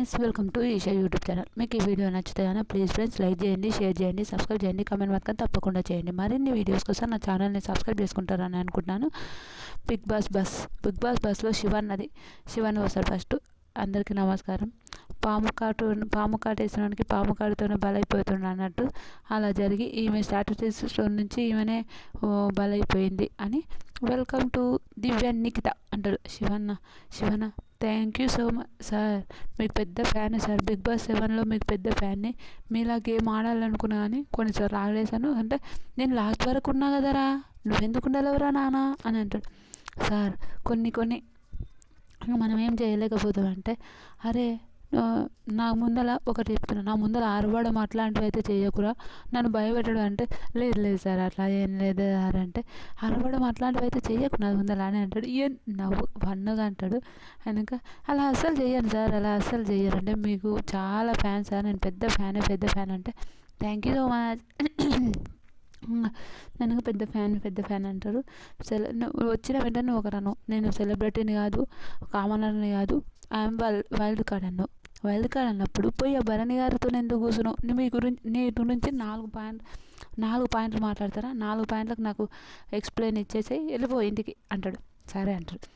Friends, welcome to Esha YouTube channel. మీకు ఈ video నచ్చుతాయని ప్లీజ్ ఫ్రెండ్స్ లైక్ చేయండి, షేర్ చేయండి, సబ్స్క్రైబ్ చేయండి, కామెంట్ మాత్రం తప్పకుండా చేయండి. మరిన్ని వీడియోస్ కోసం నా ఛానల్ని సబ్స్క్రైబ్ చేసుకుంటారని అనుకుంటున్నాను. బిగ్ బాస్ బస్లో శివన్ వస్తాడు ఫస్ట్. అందరికీ నమస్కారం. పాము కాటేసినానికి పాము కాటుతోనే బలైపోతుండ అన్నట్టు అలా జరిగి ఈమె స్ట్రాటజీస్ నుంచి ఈమెనే బలైపోయింది అని వెల్కమ్ టు దివ్య నిఖిత అంటాడు Shivanna. Thank you so much sir, మీకు పెద్ద ఫ్యాన్ సార్. బిగ్ బాస్ 7లో మీకు పెద్ద ఫ్యాన్ని. మీలా గేమ్ ఆడాలనుకున్నా కానీ కొన్నిసార్లు ఆడేశాను. అంటే నేను లాస్ట్ వరకు ఉన్నా కదరా, నువ్వెందుకు ఉండాలవరా నాన్న అని అంటాడు. సార్ కొన్ని మనం ఏం చేయలేకపోతామంటే, అరే నా ముందల ఒకటి చెప్తున్నా, నా ముందర అరవడం అట్లాంటివి అయితే చేయకురా, నన్ను భయపెట్టడం అంటే లేదు సార్ అట్లా ఏం లేదు సార్ అంటే, అరవడం అట్లాంటివి అయితే చెయ్యకు నా ముందర అని అంటాడు. ఏం నవ్వు వన్నగా అంటాడు. కనుక అలా అస్సలు చెయ్యను సార్, అలా అస్సలు చెయ్యరు అంటే మీకు చాలా ఫ్యాన్ సార్, నేను పెద్ద ఫ్యాన్ అంటే థ్యాంక్ యూ సో మచ్. నన్ను పెద్ద ఫ్యాన్ అంటారు. వచ్చిన వెంటనే నువ్వు ఒకరను, నేను సెలబ్రిటీని కాదు, కామనర్ని కాదు, ఐఎమ్ వైల్డ్ కార్డ్ అన్నప్పుడు పోయి ఆ భరణి గారితో ఎందుకు కూర్చున్నావు? నీ గురించి 4 పాయింట్లు మాట్లాడతారా, 4 పాయింట్లకు నాకు ఎక్స్ప్లెయిన్ ఇచ్చేసి వెళ్ళిపో ఇంటికి అంటాడు. సరే అంటాడు.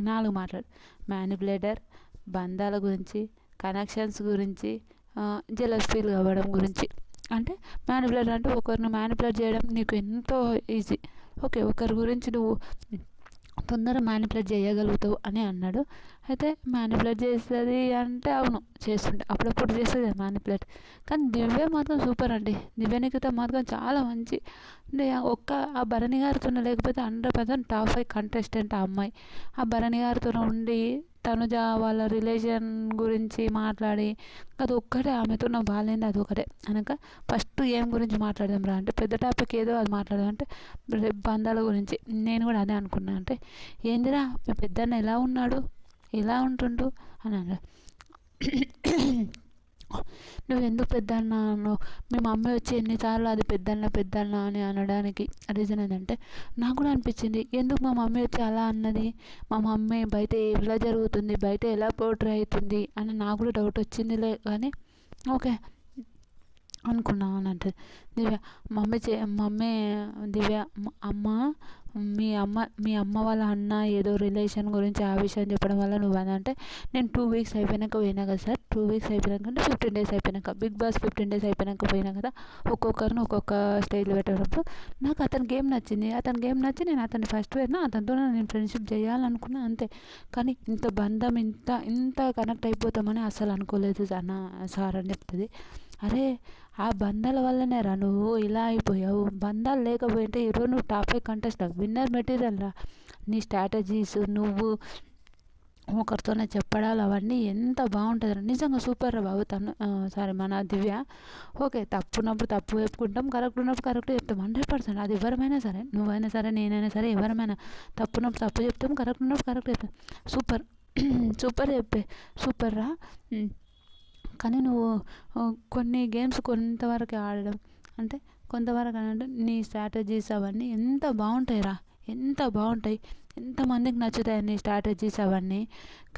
4 మాట్లాడు. మ్యానిపులేటర్, బంధాల గురించి, కనెక్షన్స్ గురించి, జెలస్ ఫీల్ అవ్వడం గురించి. అంటే మ్యానిపులేటర్ అంటే ఒకరిని మ్యానిపులేట్ చేయడం నీకు ఎంతో ఈజీ. ఓకే, ఒకరి గురించి నువ్వు తొందరగా మ్యానిపులేట్ చేయగలుగుతావు అని అన్నాడు. అయితే మ్యానిపులేట్ చేస్తుంది అంటే అవును చేస్తుంటే అప్పుడప్పుడు చేస్తుంది మ్యానిపులేట్. కానీ దివ్య మాత్రం సూపర్ అండి. దివ్య నిఖిత మాత్రం చాలా మంచి అంటే ఆ భరణి గారితో లేకపోతే 100% టాప్ 5 కంటెస్టెంట్ ఆ అమ్మాయి. ఆ భరణి గారితో ఉండి తనుజ వాళ్ళ రిలేషన్ గురించి మాట్లాడి అది ఒక్కటే ఆమెతో నాకు బాగాలేంది, అది ఒకటే అనక ఫస్ట్ ఏం గురించి మాట్లాడదాం రా అంటే పెద్ద టాపిక్ ఏదో అది మాట్లాడదాం అంటే బంధాల గురించి. నేను కూడా అదే అనుకున్నా. అంటే ఏందిరా మీ పెద్దన్న ఎలా ఉన్నాడు, ఎలా ఉంటుండు అని అన్నాడు. నువ్వు ఎందుకు పెద్దన్న అన్నావు? మీ మమ్మీ వచ్చి ఎన్నిసార్లు అది పెద్దన్న అని అనడానికి రీజన్ ఏంటంటే, నాకు కూడా అనిపించింది ఎందుకు మా మమ్మీ వచ్చి అలా అన్నది, మా మమ్మీ బయట ఎలా జరుగుతుంది, బయట ఎలా పోర్ట్రే అవుతుంది అని నాకు కూడా డౌట్ వచ్చిందిలే. కానీ ఓకే అనుకున్నాను అని అంటే మమ్మీ దివ్య మీ అమ్మ వాళ్ళ అన్న ఏదో రిలేషన్ గురించి ఆ విషయం చెప్పడం వల్ల నువ్వు అని అంటే, నేను 2 వీక్స్ అయిపోయినాక పోయినా కదా సార్. 2 వీక్స్ అయిపోయినాక అంటే 15 days అయిపోయినాక, బిగ్ బాస్ 15 days అయిపోయినాక పోయినా కదా. ఒక్కొక్కరిని ఒక్కొక్క స్టేజ్లో పెట్టడంతో నాకు అతని గేమ్ నచ్చింది. నేను అతన్ని ఫస్ట్ పోయినా, అతనితో నేను ఫ్రెండ్షిప్ చేయాలనుకున్నా అంతే. కానీ ఇంత బంధం ఇంత కనెక్ట్ అయిపోతామని అసలు అనుకోలేదు సార్ అని చెప్తుంది. అరే ఆ బంధాల వల్లనే రా నువ్వు ఇలా అయిపోయావు. బంధాలు లేకపోయింటే ఈరోజు నువ్వు టాప్ 5 కంటెస్టెంట్ విన్నర్ మెటీరియల్ రా. నీ స్ట్రాటజీస్ నువ్వు ఒకరితోనే చెప్పడాలు అవన్నీ ఎంత బాగుంటుంది రా, నిజంగా సూపర్ రా బాబు. మన దివ్య. ఓకే, తప్పున్నప్పుడు తప్పు చెప్పుకుంటాం, కరెక్ట్ ఉన్నప్పుడు కరెక్ట్ చెప్తాం. 100% అది ఎవరమైనా సరే, నువ్వైనా సరే, నేనైనా సరే, ఎవరమైనా తప్పున్నప్పుడు తప్పు చెప్తాం, కరెక్ట్ ఉన్నప్పుడు కరెక్ట్ చెప్తాం. సూపర్ సూపర్ రా. కానీ నువ్వు కొన్ని గేమ్స్ కొంతవరకు ఆడడం అంటే నీ స్ట్రాటజీస్ అవన్నీ ఎంత బాగుంటాయి, ఎంతమందికి నచ్చుతాయి నీ స్ట్రాటజీస్ అవన్నీ.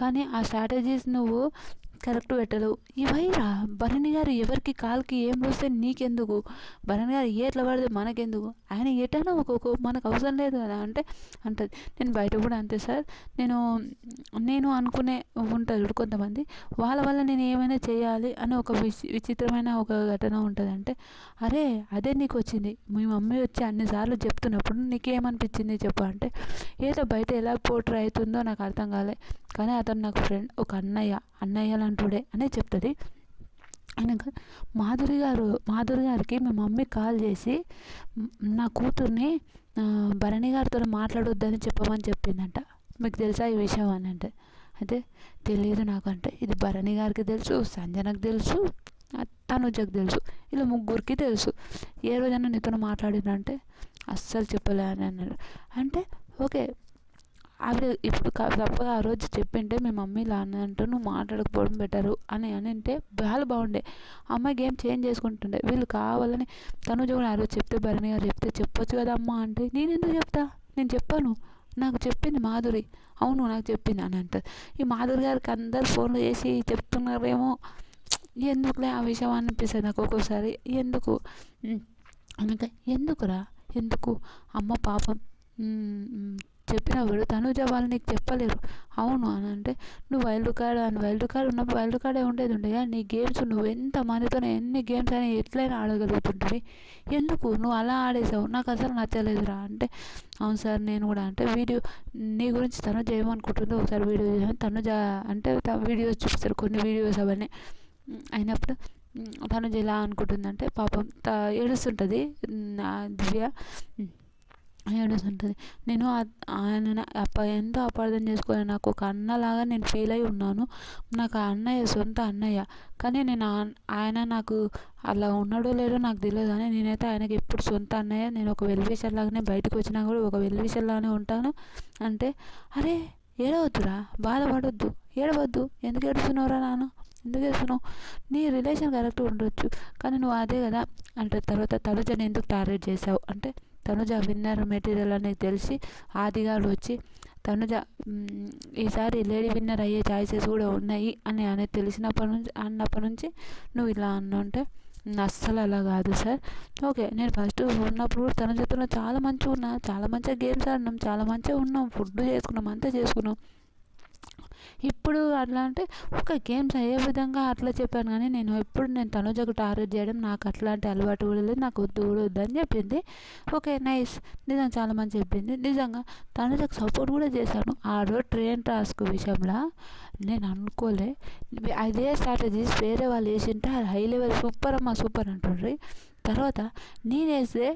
కానీ ఆ స్ట్రాటజీస్ నువ్వు కరెక్ట్ పెట్టలేవు. ఇవైరా భరణి గారు ఎవరికి కాల్కి ఏం వస్తే నీకెందుకు, భరణి గారు ఎట్లా పడితే మనకెందుకు, ఆయన ఎటైనా మనకు అవసరం లేదు కదా అంటే అంటది. నేను బయట కూడా అంతే సార్, నేను అనుకునే ఉంటుంది కొంతమంది, వాళ్ళ వల్ల నేను ఏమైనా చేయాలి అని ఒక విచిత్రమైన ఒక ఘటన ఉంటుంది. అంటే అరే అదే నీకు వచ్చింది, మీ మమ్మీ వచ్చి అన్నిసార్లు చెప్తున్నప్పుడు నీకేమనిపించింది చెప్పు అంటే, ఏదో బయట ఎలా పోట్రే అవుతుందో నాకు అర్థం కాలే, కానీ అతను నాకు ఫ్రెండ్, ఒక అన్నయ్య లాంటివాడే అనే చెప్తుంది. అయినాక మాధురి గారికి మీ మమ్మీ కాల్ చేసి నా కూతుర్ని భరణి గారితో మాట్లాడొద్దని చెప్పమని చెప్పిందంట. మీకు తెలుసా ఈ విషయం అని అంటే, అయితే తెలియదు నాకంటే, ఇది భరణి గారికి తెలుసు, సంజనకు తెలుసు, తనుజకు తెలుసు, ఇలా ముగ్గురికి తెలుసు. ఏ రోజైనా నీతో మాట్లాడిందంటే అస్సలు చెప్పలే అని అన్నాడు. అంటే ఓకే, ఆవిడ ఇప్పుడు తప్పగా ఆ రోజు చెప్పింటే మీ మమ్మీ ఇలా అన్నంటూ నువ్వు మాట్లాడకపోవడం బెటరు అని అంటే బాగుండే, అమ్మాయి గేమ్ చేంజ్ చేసుకుంటుండే. వీళ్ళు కావాలని తనుజ కూడా ఆ రోజు చెప్తే భరణి గారు చెప్పొచ్చు కదా అమ్మ అంటే, నేను ఎందుకు చెప్తా, నేను చెప్పాను నాకు చెప్పింది మాధురి. అవును నాకు చెప్పింది అని అంటది. ఈ మాధురి గారికి అందరు ఫోన్లు చేసి చెప్తున్నారేమో, ఎందుకులే ఆ విషయం అనిపిస్తుంది నాకు ఒక్కోసారి. ఎందుకు అనక ఎందుకురా, ఎందుకు అమ్మ పాపం చెప్పినప్పుడు తనుజ వాళ్ళు నీకు చెప్పలేరు. అవును అని అంటే, నువ్వు వైల్డ్ కార్డ్ ఉన్నప్పుడు వైల్డ్ కార్డే ఉండేది నీ గేమ్స్ నువ్వు ఎంత మందితో ఎన్ని గేమ్స్ అయినా ఎట్లయినా ఆడగలుగుతుంటుంది. ఎందుకు నువ్వు అలా ఆడేసావు, నాకు అసలు నచ్చలేదురా అంటే, అవును సార్ నేను కూడా అంటే వీడియో నీ గురించి తనుజ ఏమనుకుంటుందో ఒకసారి వీడియో చేసాను. తనుజ అంటే వీడియోస్ చూపిస్తారు కొన్ని వీడియోస్ అవన్నీ అయినప్పుడు తనుజ ఎలా అనుకుంటుందంటే పాపం ఏడుస్తుంటుంది దివ్య ఏడుస్తుంటుంది. నేను ఆయన ఎంతో అపార్థం చేసుకోవాలి, నాకు ఒక అన్నలాగా నేను ఫీల్ అయి ఉన్నాను. నాకు ఆ అన్నయ్య సొంత అన్నయ్య, కానీ నేను ఆయన నాకు అలా ఉన్నాడో లేడో నాకు తెలియదు, కానీ నేనైతే ఆయనకి ఎప్పుడు సొంత అన్నయ్య. నేను ఒక వెల్విషర్ లాగానే బయటకు వచ్చినా కూడా ఒక వెల్విషర్ లాగానే ఉంటాను అంటే, అరే ఏడవద్దురా, బాధపడొద్దు, ఏడవద్దు, ఎందుకు ఏడుస్తున్నావురా నాన్న, ఎందుకు ఏడుస్తున్నావు, నీ రిలేషన్ కరెక్ట్ ఉండొచ్చు కానీ నువ్వు అదే కదా అంటే. తర్వాత తనుజని ఎందుకు టార్గెట్ చేసావు అంటే, తనుజ విన్నర్ మెటీరియల్ అనేది తెలిసి ఆదిగాడు వచ్చి తనుజ ఈసారి లేడీ విన్నర్ అయ్యే ఛాయిసెస్ కూడా ఉన్నాయి అని అనేది అన్నప్పటి నుంచి నువ్వు ఇలా అన్నుంటే అస్సలు అలా కాదు సార్. ఓకే నేను ఫస్ట్ ఉన్నప్పుడు తనుజతో చాలా మంచిగా ఉన్నా, చాలా మంచిగా గేమ్స్ ఆడినాం, చాలా మంచిగా ఉన్నాం, ఫుడ్ చేసుకున్నాం, అంతా చేసుకున్నాం. ఇప్పుడు అట్లా అంటే ఒక గేమ్స్ అయ్యే విధంగా అట్లా చెప్పాను, కానీ నేను తనుజకు టార్గెట్ చేయడం నాకు అట్లాంటి అలవాటు కూడా లేదు, నాకు వద్దు కూడా వద్దని చెప్పింది. ఓకే నైస్, నిజంగా చాలా మంచి చెప్పింది. నిజంగా తనుజకు సపోర్ట్ కూడా చేశాను ఆ రోజు ట్రైన్ టాస్క్ విషయంలో. నేను అనుకోలే అదే స్ట్రాటజీస్ వేరే వాళ్ళు వేసింటే అది హై లెవెల్ సూపర్ అమ్మా సూపర్ అంటుండ్రి. తర్వాత నేను వేస్తే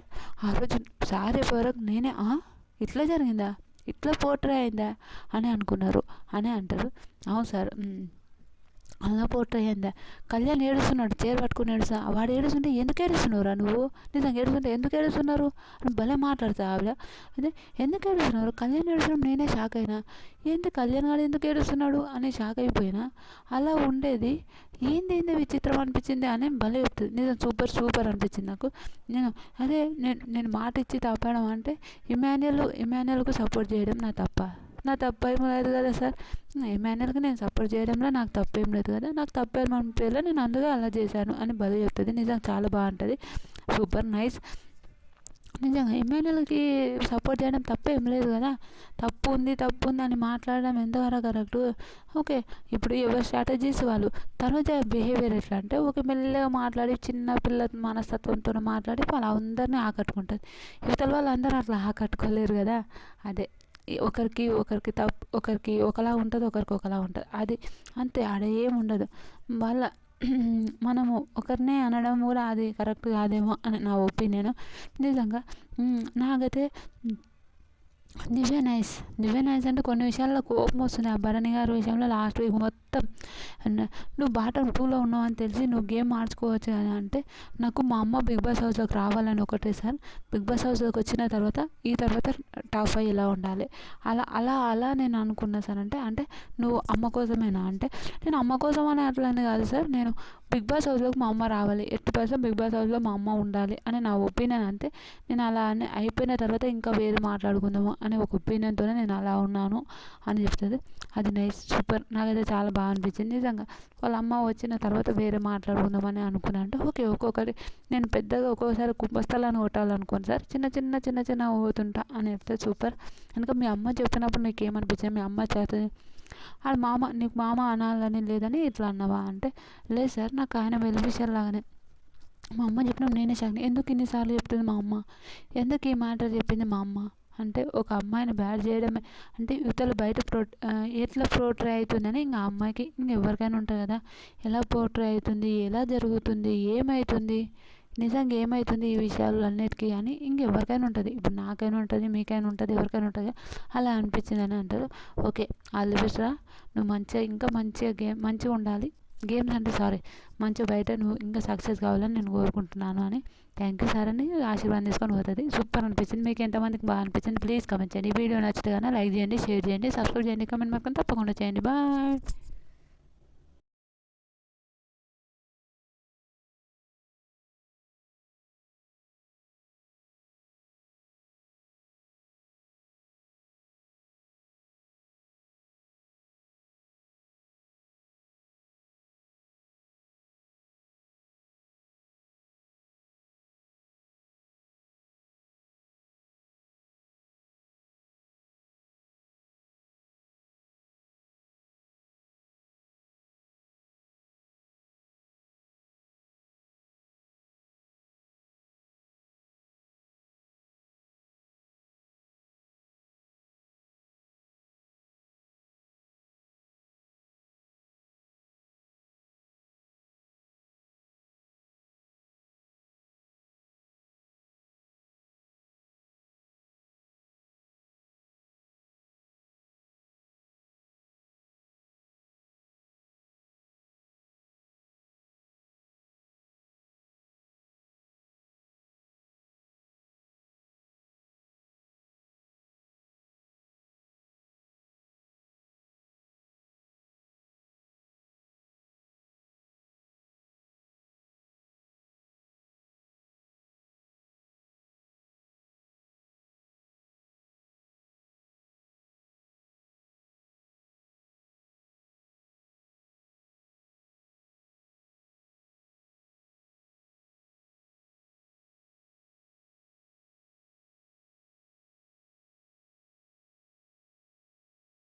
ఆ రోజు సారీ వరకు నేనే ఇట్లా జరిగిందా, ఇట్లా పోర్ట్రే అయిందా అని అనుకున్నారు అని అంటారు. అవును సార్ అలా పోర్ట్రే అయిందా, కళ్యాణ్ ఏడుస్తున్నాడు, చీర పట్టుకుని ఏడుస్తా, వాడు ఏడుస్తుంటే ఎందుకు ఏడుస్తున్నావురా నువ్వు, నిజంగా ఏడుస్తుంటే ఎందుకు ఏడుస్తున్నారు అని భలే మాట్లాడతా ఆవిడ. అదే ఎందుకు ఏడుస్తున్నారు, కళ్యాణ్ ఏడుస్తున్నాం, నేనే షాక్ అయినా, ఏంటి కళ్యాణ్ గారు ఎందుకు ఏడుస్తున్నాడు అని షాక్ అయిపోయినా. అలా ఉండేది, ఏంది విచిత్రం అనిపించింది అని భలే చెప్తుంది. నిజం సూపర్ సూపర్ అనిపించింది నాకు. నేను అదే నేను మాట ఇచ్చి తప్పడం అంటే ఇమాన్యుయల్కు సపోర్ట్ చేయడం నా తప్పేం లేదు కదా సార్. ఇమాన్యుయల్కి నేను సపోర్ట్ చేయడంలో నాకు తప్పేం లేదు కదా, నాకు తప్పేం అనిపించలే, నేను అందుకే అలా చేశాను అని భలే చెప్తుంది. నిజంగా చాలా బాగుంటుంది, సూపర్ నైస్. నిజంగా ఇమాన్యుయల్కి సపోర్ట్ చేయడం తప్పేం లేదు కదా, తప్పు ఉంది అని మాట్లాడడం ఎంతవరకు కరెక్టు. ఓకే ఇప్పుడు ఎవరి స్ట్రాటజీస్ వాళ్ళు. తనుజ బిహేవియర్ ఎట్లా అంటే ఒక మెల్లగా మాట్లాడి చిన్న పిల్ల మనస్తత్వంతో మాట్లాడి వాళ్ళు అందరినీ ఆకట్టుకుంటుంది. ఇవతల వాళ్ళందరూ అట్లా ఆకట్టుకోలేరు కదా. అదే ఒకరికి ఒకలా ఉంటుంది, ఒకరికి ఒకలా ఉంటుంది, అది అంతే, ఆడ ఏం ఉండదు. మనము ఒకరినే అనడం కూడా అది కరెక్ట్ కాదేమో అని నా ఒపీనియన్. నిజంగా నాకైతే దివ్య నైస్ అంటే కొన్ని విషయాల్లో కోపం వస్తుంది. ఆ భరణి గారి విషయంలో లాస్ట్ వీక్ మొత్తం నువ్వు బాటమ్ 2లో ఉన్నావు అని తెలిసి నువ్వు గేమ్ మార్చుకోవచ్చు కదా అంటే, నాకు మా అమ్మ బిగ్ బాస్ హౌస్లోకి రావాలని ఒకటే సార్. బిగ్ బాస్ హౌస్లోకి వచ్చిన తర్వాత టాప్ 5 ఇలా ఉండాలి, అలా నేను అనుకున్నా సార్. అంటే నువ్వు అమ్మ కోసమేనా అంటే, నేను అమ్మ కోసం అని అట్లనే కాదు సార్, నేను బిగ్ బాస్ హౌస్లోకి మా అమ్మ రావాలి, 80% బిగ్ బాస్ హౌస్లో మా అమ్మ ఉండాలి అని నా ఒపీనియన్. అంతే, నేను అలా అని అయిపోయిన తర్వాత ఇంకా వేరే మాట్లాడుకుందాము అనే ఒక ఒపీనియన్తోనే నేను అలా ఉన్నాను అని చెప్తుంది. అది నైస్ సూపర్, నాకైతే చాలా బాగా అనిపించింది. నిజంగా వాళ్ళ అమ్మ వచ్చిన తర్వాత వేరే మాట్లాడుకుందామని అనుకున్నా అంటే ఓకే ఒక్కొక్కటి నేను పెద్దగా ఒక్కొక్కసారి కుంభస్థలాన్ని కొట్టాలనుకోను సార్, చిన్న పోతుంటా అని చెప్తే సూపర్. కనుక మీ అమ్మ చెప్తున్నప్పుడు నీకు ఏమనిపించింది, మీ అమ్మ చేస్తుంది నీకు మామ అనాలని లేదని ఇట్లా అన్నావా అంటే, లేదు సార్ నాకు ఆయన వెల్విషర్ లాగానే, మా అమ్మ చెప్పినప్పుడు నేనే షాక్. ఎందుకు ఇన్నిసార్లు చెప్తుంది మా అమ్మ, ఎందుకు ఈ మ్యాటర్ చెప్పింది మా అమ్మ అంటే, ఒక అమ్మాయిని బ్యాడ్ చేయడమే అంటే యువతలు బయట ఎట్లా పోర్ట్రే అవుతుందని ఇంకా అమ్మాయికి ఇంకెవరికైనా ఉంటుంది కదా, ఎలా పోర్ట్రే అవుతుంది, ఎలా జరుగుతుంది, ఏమవుతుంది, నిజంగా ఏమవుతుంది ఈ విషయాలు అన్నిటికీ అని ఇంకెవరికైనా ఉంటుంది. ఇప్పుడు నాకైనా ఉంటుంది, మీకైనా ఉంటుంది, ఎవరికైనా ఉంటుంది, అలా అనిపించింది అని అంటారు. ఓకే ఆల్ ది బెస్ట్ రా, నువ్వు ఇంకా మంచిగా ఉండాలి, గేమ్స్ అంటే మంచిగా బయట నువ్వు ఇంకా సక్సెస్ కావాలని నేను కోరుకుంటున్నాను అని. థ్యాంక్ యూ సార్ అని ఆశీర్వాదం తీసుకొని పోతుంది. సూపర్ అనిపించింది. మీకు ఎంతమందికి బాగా అనిపించింది ప్లీజ్ కమెంట్ చేయండి. ఈ వీడియో నచ్చితే కానీ లైక్ చేయండి, షేర్ చేయండి, సబ్స్క్రైబ్ చేయండి, కమెంట్ మాత్రం తప్పకుండా చేయండి. బాయ్.